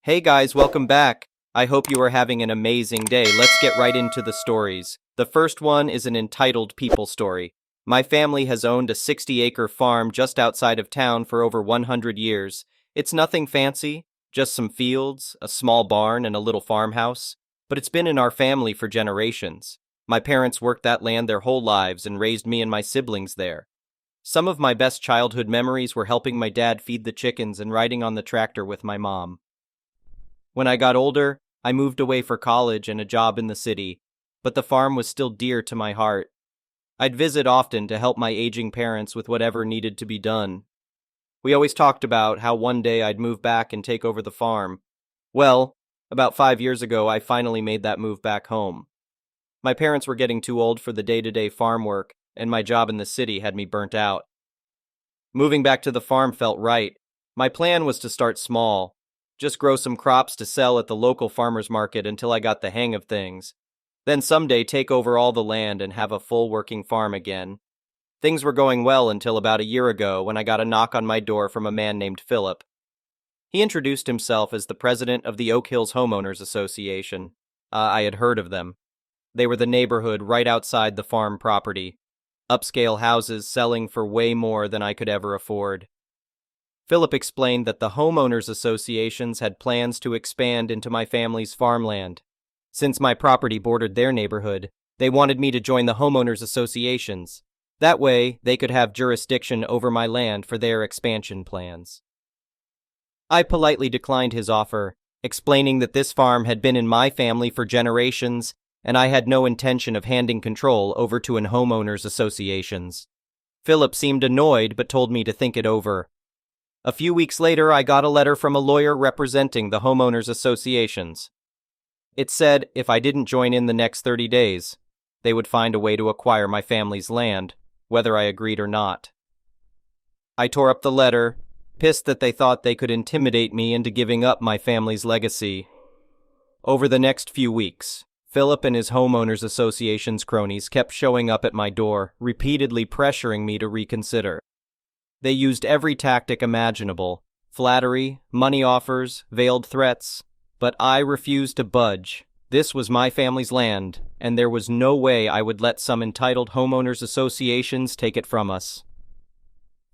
Hey guys, welcome back. I hope you are having an amazing day. Let's get right into the stories. The first one is an entitled people story. My family has owned a 60-acre farm just outside of town for over 100 years. It's nothing fancy, just some fields, a small barn, and a little farmhouse. But it's been in our family for generations. My parents worked that land their whole lives and raised me and my siblings there. Some of my best childhood memories were helping my dad feed the chickens and riding on the tractor with my mom. When I got older, I moved away for college and a job in the city, but the farm was still dear to my heart. I'd visit often to help my aging parents with whatever needed to be done. We always talked about how one day I'd move back and take over the farm. Well, about 5 years ago, I finally made that move back home. My parents were getting too old for the day-to-day farm work, and my job in the city had me burnt out. Moving back to the farm felt right. My plan was to start small, just grow some crops to sell at the local farmer's market until I got the hang of things. Then someday take over all the land and have a full working farm again. Things were going well until about a year ago when I got a knock on my door from a man named Philip. He introduced himself as the president of the Oak Hills Homeowners Association. I had heard of them. They were the neighborhood right outside the farm property. Upscale houses selling for way more than I could ever afford. Philip explained that the homeowners associations had plans to expand into my family's farmland. Since my property bordered their neighborhood, they wanted me to join the homeowners associations. That way, they could have jurisdiction over my land for their expansion plans. I politely declined his offer, explaining that this farm had been in my family for generations, and I had no intention of handing control over to an homeowners associations. Philip seemed annoyed but told me to think it over. A few weeks later, I got a letter from a lawyer representing the homeowners associations. It said if I didn't join in the next 30 days, they would find a way to acquire my family's land, whether I agreed or not. I tore up the letter, pissed that they thought they could intimidate me into giving up my family's legacy. Over the next few weeks, Philip and his homeowners association's cronies kept showing up at my door, repeatedly pressuring me to reconsider. They used every tactic imaginable: flattery, money offers, veiled threats. But I refused to budge. This was my family's land, and there was no way I would let some entitled homeowners associations take it from us.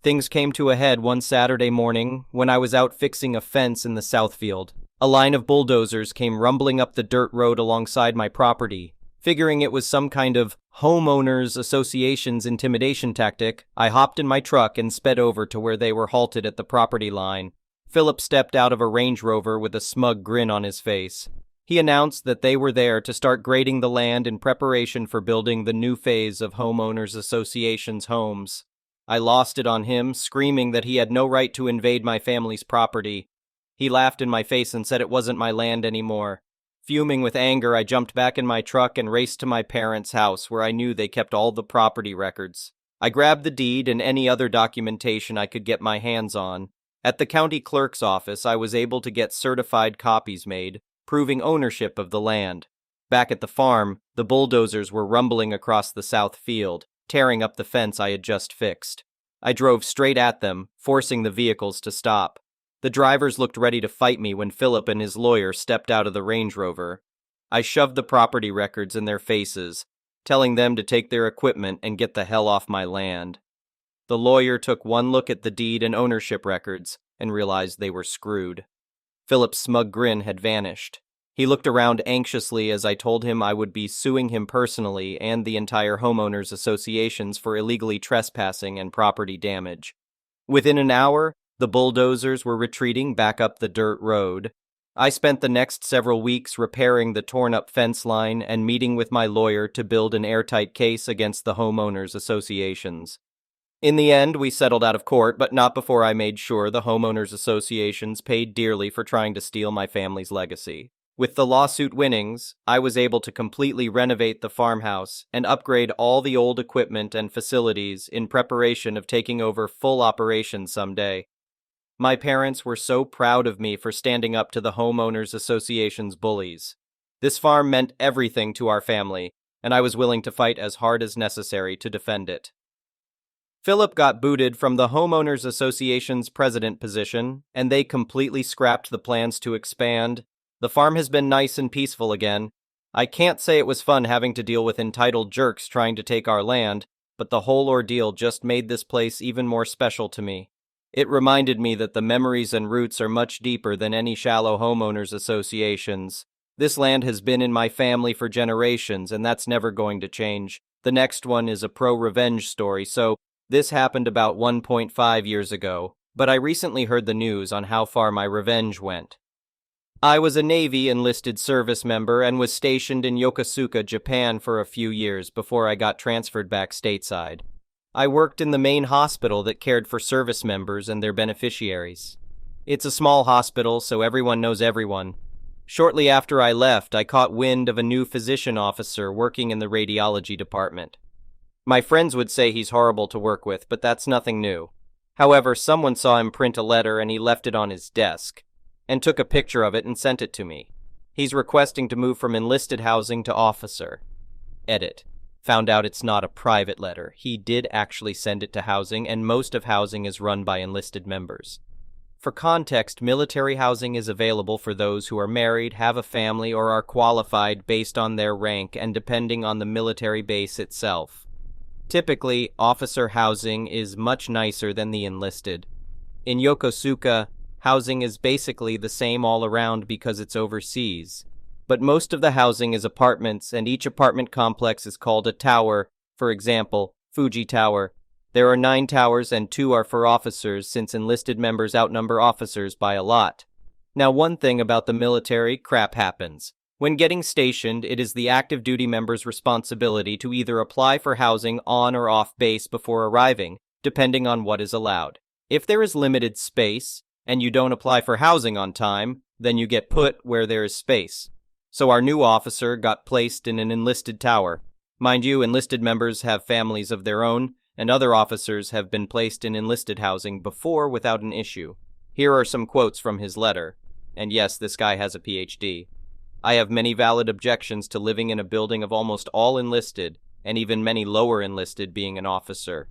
Things came to a head one Saturday morning when I was out fixing a fence in the south field. A line of bulldozers came rumbling up the dirt road alongside my property. Figuring it was some kind of homeowners association's intimidation tactic, I hopped in my truck and sped over to where they were halted at the property line. Philip stepped out of a Range Rover with a smug grin on his face. He announced that they were there to start grading the land in preparation for building the new phase of homeowners association's homes. I lost it on him, screaming that he had no right to invade my family's property. He laughed in my face and said it wasn't my land anymore. Fuming with anger, I jumped back in my truck and raced to my parents' house where I knew they kept all the property records. I grabbed the deed and any other documentation I could get my hands on. At the county clerk's office, I was able to get certified copies made, proving ownership of the land. Back at the farm, the bulldozers were rumbling across the south field, tearing up the fence I had just fixed. I drove straight at them, forcing the vehicles to stop. The drivers looked ready to fight me when Philip and his lawyer stepped out of the Range Rover. I shoved the property records in their faces, telling them to take their equipment and get the hell off my land. The lawyer took one look at the deed and ownership records and realized they were screwed. Philip's smug grin had vanished. He looked around anxiously as I told him I would be suing him personally and the entire homeowners associations for illegally trespassing and property damage. Within an hour, the bulldozers were retreating back up the dirt road. I spent the next several weeks repairing the torn-up fence line and meeting with my lawyer to build an airtight case against the homeowners associations. In the end, we settled out of court, but not before I made sure the homeowners associations paid dearly for trying to steal my family's legacy. With the lawsuit winnings, I was able to completely renovate the farmhouse and upgrade all the old equipment and facilities in preparation of taking over full operations someday. My parents were so proud of me for standing up to the homeowners association's bullies. This farm meant everything to our family, and I was willing to fight as hard as necessary to defend it. Philip got booted from the Homeowners Association's president position, and they completely scrapped the plans to expand. The farm has been nice and peaceful again. I can't say it was fun having to deal with entitled jerks trying to take our land, but the whole ordeal just made this place even more special to me. It reminded me that the memories and roots are much deeper than any shallow homeowners associations. This land has been in my family for generations, and that's never going to change. The next one is a pro-revenge story, so this happened about 1.5 years ago, but I recently heard the news on how far my revenge went. I was a Navy enlisted service member and was stationed in Yokosuka, Japan for a few years before I got transferred back stateside. I worked in the main hospital that cared for service members and their beneficiaries. It's a small hospital, so everyone knows everyone. Shortly after I left, I caught wind of a new physician officer working in the radiology department. My friends would say he's horrible to work with, but that's nothing new. However, someone saw him print a letter and he left it on his desk, and took a picture of it and sent it to me. He's requesting to move from enlisted housing to officer. Edit. Found out it's not a private letter. He did actually send it to housing, and most of housing is run by enlisted members. For context, military housing is available for those who are married, have a family, or are qualified based on their rank and depending on the military base itself. Typically, officer housing is much nicer than the enlisted. In Yokosuka, housing is basically the same all around because it's overseas. But most of the housing is apartments, and each apartment complex is called a tower. For example, Fuji Tower. There are 9 towers and 2 are for officers since enlisted members outnumber officers by a lot. Now, one thing about the military, crap happens. When getting stationed, it is the active duty member's responsibility to either apply for housing on or off base before arriving, depending on what is allowed. If there is limited space, and you don't apply for housing on time, then you get put where there is space. So our new officer got placed in an enlisted tower. Mind you, enlisted members have families of their own, and other officers have been placed in enlisted housing before without an issue. Here are some quotes from his letter. And yes, this guy has a PhD. I have many valid objections to living in a building of almost all enlisted, and even many lower enlisted being an officer.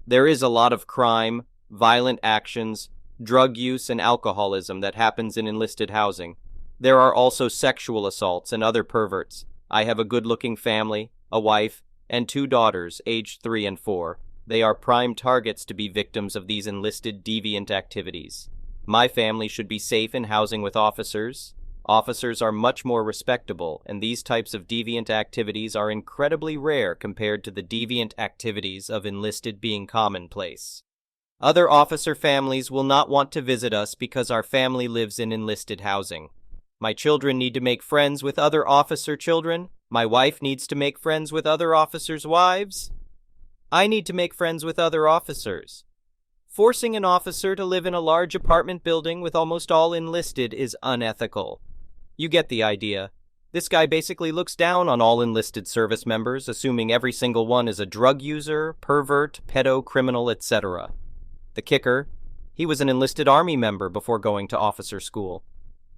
There is a lot of crime, violent actions, drug use, and alcoholism that happens in enlisted housing. There are also sexual assaults and other perverts. I have a good-looking family, a wife, and 2 daughters, aged 3 and 4. They are prime targets to be victims of these enlisted deviant activities. My family should be safe in housing with officers. Officers are much more respectable, and these types of deviant activities are incredibly rare compared to the deviant activities of enlisted being commonplace. Other officer families will not want to visit us because our family lives in enlisted housing. My children need to make friends with other officer children. My wife needs to make friends with other officers' wives. I need to make friends with other officers. Forcing an officer to live in a large apartment building with almost all enlisted is unethical. You get the idea. This guy basically looks down on all enlisted service members, assuming every single one is a drug user, pervert, pedo, criminal, etc. The kicker, he was an enlisted army member before going to officer school.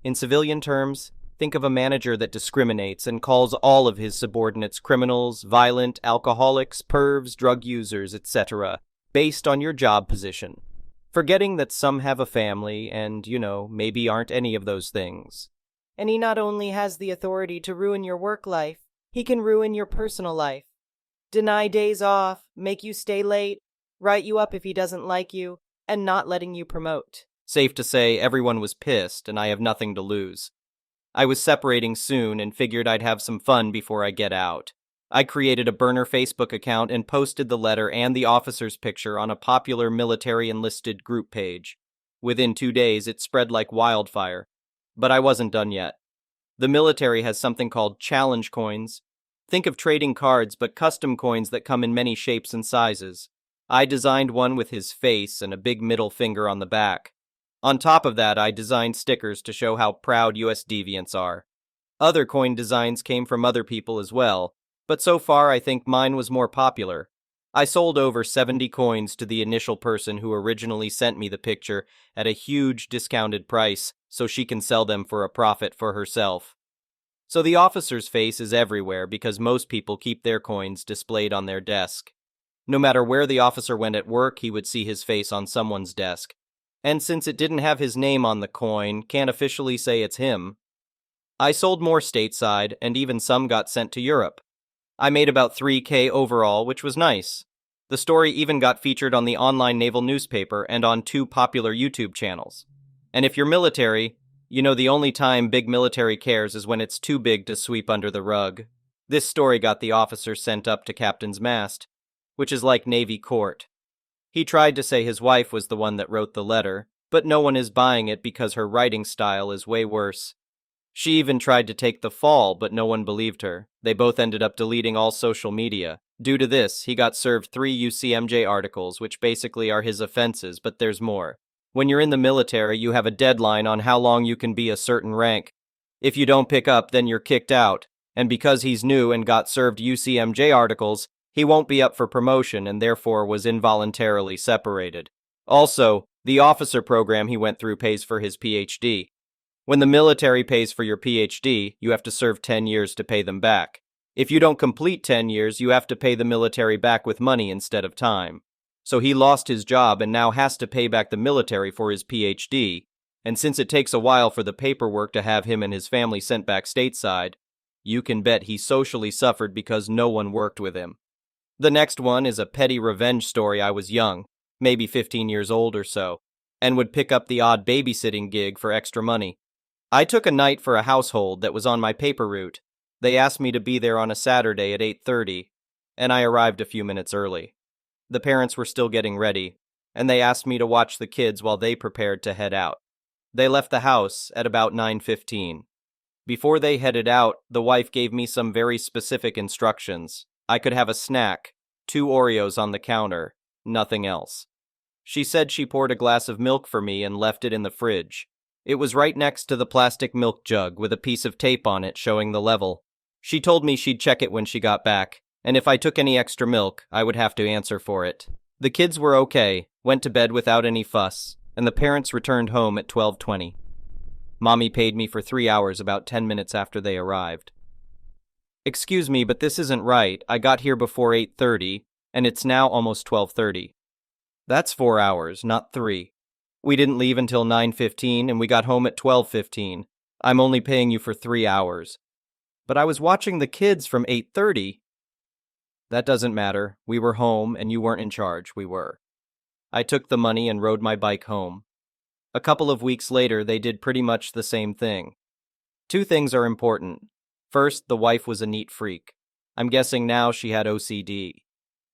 In civilian terms, think of a manager that discriminates and calls all of his subordinates criminals, violent, alcoholics, pervs, drug users, etc., based on your job position, forgetting that some have a family and, maybe aren't any of those things. And he not only has the authority to ruin your work life, he can ruin your personal life. Deny days off, make you stay late, write you up if he doesn't like you, and not letting you promote. Safe to say, everyone was pissed, and I have nothing to lose. I was separating soon and figured I'd have some fun before I get out. I created a burner Facebook account and posted the letter and the officer's picture on a popular military enlisted group page. Within 2 days, it spread like wildfire. But I wasn't done yet. The military has something called challenge coins. Think of trading cards, but custom coins that come in many shapes and sizes. I designed one with his face and a big middle finger on the back. On top of that, I designed stickers to show how proud US deviants are. Other coin designs came from other people as well, but so far I think mine was more popular. I sold over 70 coins to the initial person who originally sent me the picture at a huge discounted price so she can sell them for a profit for herself. So the officer's face is everywhere because most people keep their coins displayed on their desk. No matter where the officer went at work, he would see his face on someone's desk. And since it didn't have his name on the coin, can't officially say it's him. I sold more stateside, and even some got sent to Europe. I made about 3K overall, which was nice. The story even got featured on the online naval newspaper and on 2 popular YouTube channels. And if you're military, you know the only time big military cares is when it's too big to sweep under the rug. This story got the officer sent up to captain's mast, which is like Navy court. He tried to say his wife was the one that wrote the letter, but no one is buying it because her writing style is way worse. She even tried to take the fall, but no one believed her. They both ended up deleting all social media. Due to this, he got served 3 UCMJ articles, which basically are his offenses, but there's more. When you're in the military, you have a deadline on how long you can be a certain rank. If you don't pick up, then you're kicked out. And because he's new and got served UCMJ articles, he won't be up for promotion and therefore was involuntarily separated. Also, the officer program he went through pays for his PhD. When the military pays for your PhD, you have to serve 10 years to pay them back. If you don't complete 10 years, you have to pay the military back with money instead of time. So he lost his job and now has to pay back the military for his PhD, and since it takes a while for the paperwork to have him and his family sent back stateside, you can bet he socially suffered because no one worked with him. The next one is a petty revenge story. I was young, maybe 15 years old or so, and would pick up the odd babysitting gig for extra money. I took a night for a household that was on my paper route. They asked me to be there on a Saturday at 8:30, and I arrived a few minutes early. The parents were still getting ready, and they asked me to watch the kids while they prepared to head out. They left the house at about 9:15. Before they headed out, the wife gave me some very specific instructions. I could have a snack, 2 Oreos on the counter, nothing else. She said she poured a glass of milk for me and left it in the fridge. It was right next to the plastic milk jug with a piece of tape on it showing the level. She told me she'd check it when she got back, and if I took any extra milk, I would have to answer for it. The kids were okay, went to bed without any fuss, and the parents returned home at 12:20. Mommy paid me for 3 hours about 10 minutes after they arrived. Excuse me, but this isn't right. I got here before 8:30, and it's now almost 12:30. That's 4 hours, not 3. We didn't leave until 9:15, and we got home at 12:15. I'm only paying you for 3 hours. But I was watching the kids from 8:30. That doesn't matter. We were home, and you weren't in charge. We were. I took the money and rode my bike home. A couple of weeks later, they did pretty much the same thing. 2 things are important. First, the wife was a neat freak. I'm guessing now she had OCD.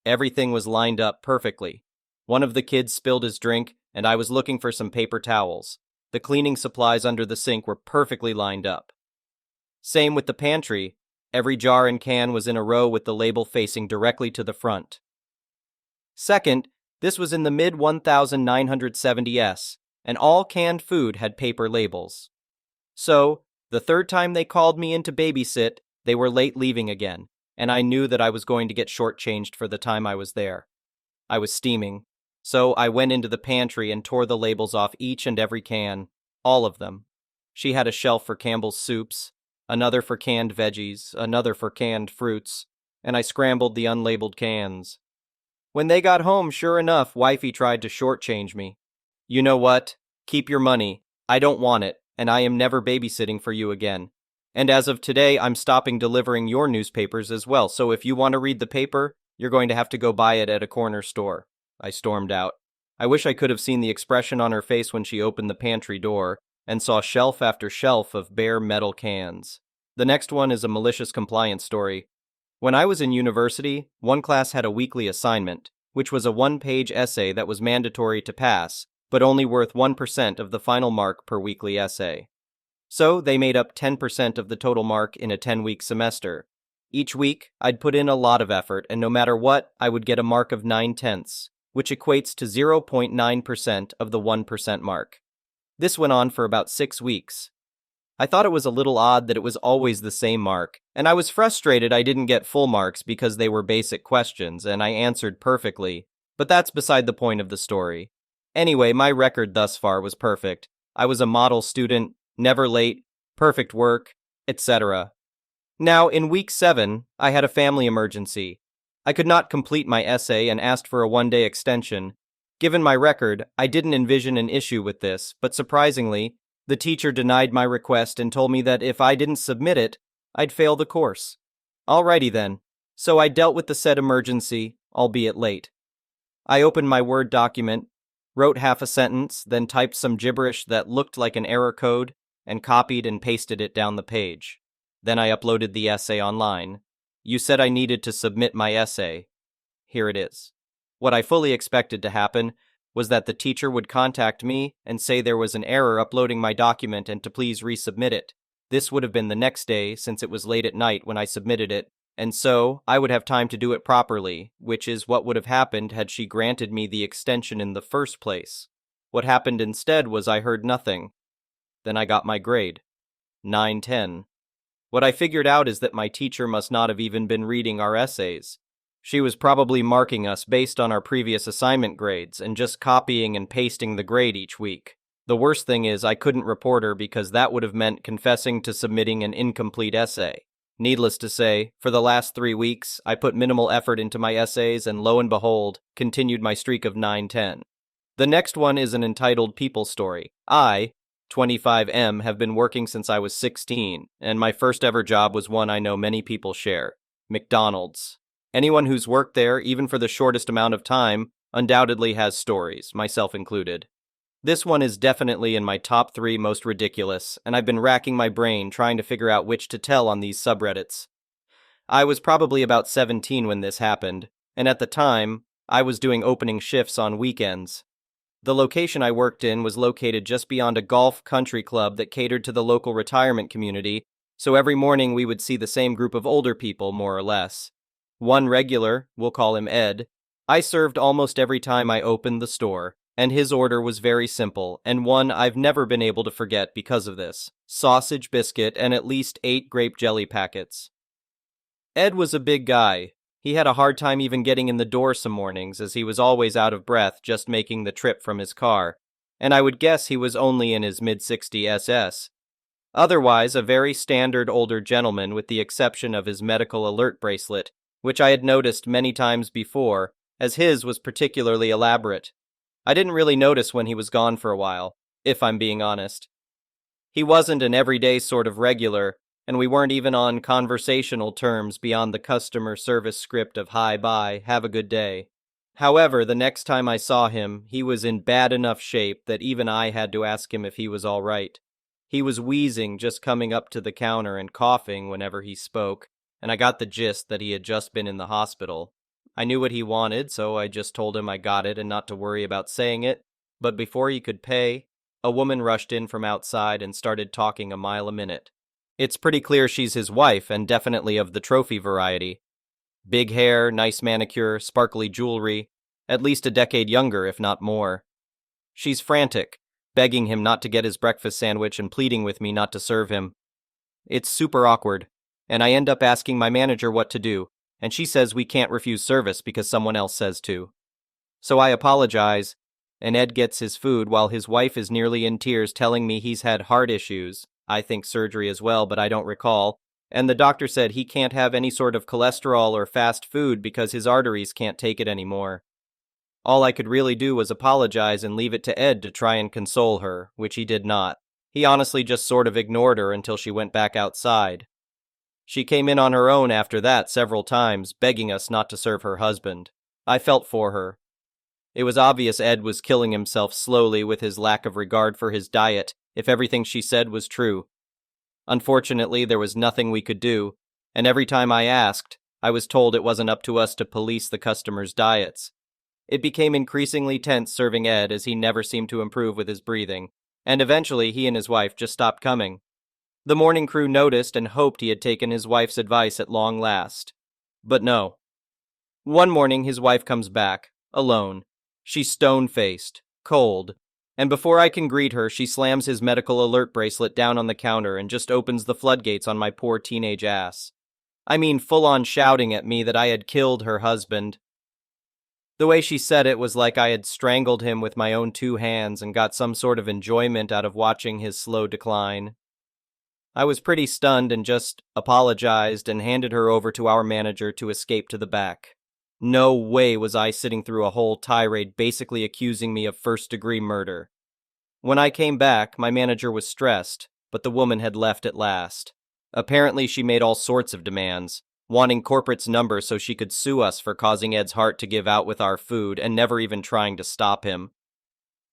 Everything was lined up perfectly. One of the kids spilled his drink, and I was looking for some paper towels. The cleaning supplies under the sink were perfectly lined up. Same with the pantry. Every jar and can was in a row with the label facing directly to the front. Second, this was in the mid-1970s, and all canned food had paper labels. So, the third time they called me in to babysit, they were late leaving again, and I knew that I was going to get shortchanged for the time I was there. I was steaming, so I went into the pantry and tore the labels off each and every can, all of them. She had a shelf for Campbell's soups, another for canned veggies, another for canned fruits, and I scrambled the unlabeled cans. When they got home, sure enough, wifey tried to shortchange me. You know what? Keep your money. I don't want it, and I am never babysitting for you again. And as of today, I'm stopping delivering your newspapers as well, so if you want to read the paper, you're going to have to go buy it at a corner store. I stormed out. I wish I could have seen the expression on her face when she opened the pantry door and saw shelf after shelf of bare metal cans. The next one is a malicious compliance story. When I was in university, one class had a weekly assignment, which was a 1-page essay that was mandatory to pass, but only worth 1% of the final mark per weekly essay. So they made up 10% of the total mark in a 10-week semester. Each week, I'd put in a lot of effort, and no matter what, I would get a mark of 9/10, which equates to 0.9% of the 1% mark. This went on for about 6 weeks. I thought it was a little odd that it was always the same mark, and I was frustrated I didn't get full marks because they were basic questions and I answered perfectly, but that's beside the point of the story. Anyway, my record thus far was perfect. I was a model student, never late, perfect work, etc. Now, in week 7, I had a family emergency. I could not complete my essay and asked for a one-day extension. Given my record, I didn't envision an issue with this, but surprisingly, the teacher denied my request and told me that if I didn't submit it, I'd fail the course. Alrighty then. So I dealt with the said emergency, albeit late. I opened my Word document, wrote half a sentence, then typed some gibberish that looked like an error code, and copied and pasted it down the page. Then I uploaded the essay online. You said I needed to submit my essay. Here it is. What I fully expected to happen was that the teacher would contact me and say there was an error uploading my document and to please resubmit it. This would have been the next day since it was late at night when I submitted it, and so I would have time to do it properly, which is what would have happened had she granted me the extension in the first place. What happened instead was I heard nothing. Then I got my grade. 9/10. What I figured out is that my teacher must not have even been reading our essays. She was probably marking us based on our previous assignment grades and just copying and pasting the grade each week. The worst thing is I couldn't report her because that would have meant confessing to submitting an incomplete essay. Needless to say, for the last 3 weeks, I put minimal effort into my essays and lo and behold, continued my streak of 9/10. The next one is an entitled People Story. I, 25M, have been working since I was 16, and my first ever job was one I know many people share: McDonald's. Anyone who's worked there, even for the shortest amount of time, undoubtedly has stories, myself included. This one is definitely in my top 3 most ridiculous, and I've been racking my brain trying to figure out which to tell on these subreddits. I was probably about 17 when this happened, and at the time, I was doing opening shifts on weekends. The location I worked in was located just beyond a golf country club that catered to the local retirement community, so every morning we would see the same group of older people, more or less. One regular, we'll call him Ed, I served almost every time I opened the store, and his order was very simple, and one I've never been able to forget because of this: sausage biscuit and at least 8 grape jelly packets. Ed was a big guy. He had a hard time even getting in the door some mornings, as he was always out of breath just making the trip from his car, and I would guess he was only in his mid-60 SS. Otherwise, a very standard older gentleman with the exception of his medical alert bracelet, which I had noticed many times before, as his was particularly elaborate. I didn't really notice when he was gone for a while, if I'm being honest. He wasn't an everyday sort of regular, and we weren't even on conversational terms beyond the customer service script of "hi, bye, have a good day." However, the next time I saw him, he was in bad enough shape that even I had to ask him if he was all right. He was wheezing just coming up to the counter and coughing whenever he spoke, and I got the gist that he had just been in the hospital. I knew what he wanted, so I just told him I got it and not to worry about saying it, but before he could pay, a woman rushed in from outside and started talking a mile a minute. It's pretty clear she's his wife, and definitely of the trophy variety. Big hair, nice manicure, sparkly jewelry, at least a decade younger, if not more. She's frantic, begging him not to get his breakfast sandwich and pleading with me not to serve him. It's super awkward, and I end up asking my manager what to do, and she says we can't refuse service because someone else says to. So I apologize, and Ed gets his food while his wife is nearly in tears telling me he's had heart issues, I think surgery as well, but I don't recall, and the doctor said he can't have any sort of cholesterol or fast food because his arteries can't take it anymore. All I could really do was apologize and leave it to Ed to try and console her, which he did not. He honestly just sort of ignored her until she went back outside. She came in on her own after that several times, begging us not to serve her husband. I felt for her. It was obvious Ed was killing himself slowly with his lack of regard for his diet, if everything she said was true. Unfortunately, there was nothing we could do, and every time I asked, I was told it wasn't up to us to police the customers' diets. It became increasingly tense serving Ed as he never seemed to improve with his breathing, and eventually he and his wife just stopped coming. The morning crew noticed and hoped he had taken his wife's advice at long last. But no. One morning his wife comes back, alone. She's stone-faced, cold, and before I can greet her, she slams his medical alert bracelet down on the counter and just opens the floodgates on my poor teenage ass. I mean, full-on shouting at me that I had killed her husband. The way she said it was like I had strangled him with my own 2 hands and got some sort of enjoyment out of watching his slow decline. I was pretty stunned and just apologized and handed her over to our manager to escape to the back. No way was I sitting through a whole tirade basically accusing me of first-degree murder. When I came back, my manager was stressed, but the woman had left at last. Apparently, she made all sorts of demands, wanting corporate's number so she could sue us for causing Ed's heart to give out with our food and never even trying to stop him.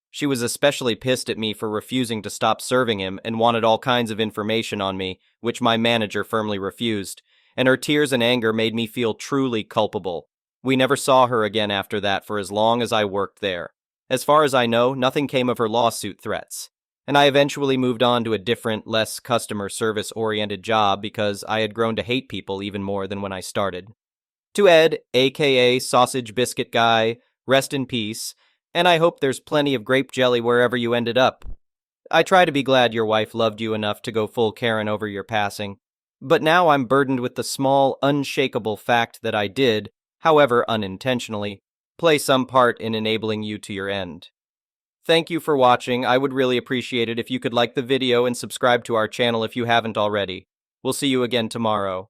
She was especially pissed at me for refusing to stop serving him and wanted all kinds of information on me, which my manager firmly refused, and her tears and anger made me feel truly culpable. We never saw her again after that for as long as I worked there. As far as I know, nothing came of her lawsuit threats, and I eventually moved on to a different, less customer service-oriented job because I had grown to hate people even more than when I started. To Ed, aka Sausage Biscuit Guy, rest in peace, and I hope there's plenty of grape jelly wherever you ended up. I try to be glad your wife loved you enough to go full Karen over your passing, but now I'm burdened with the small, unshakable fact that I did, however unintentionally, play some part in enabling you to your end. Thank you for watching. I would really appreciate it if you could like the video and subscribe to our channel if you haven't already. We'll see you again tomorrow.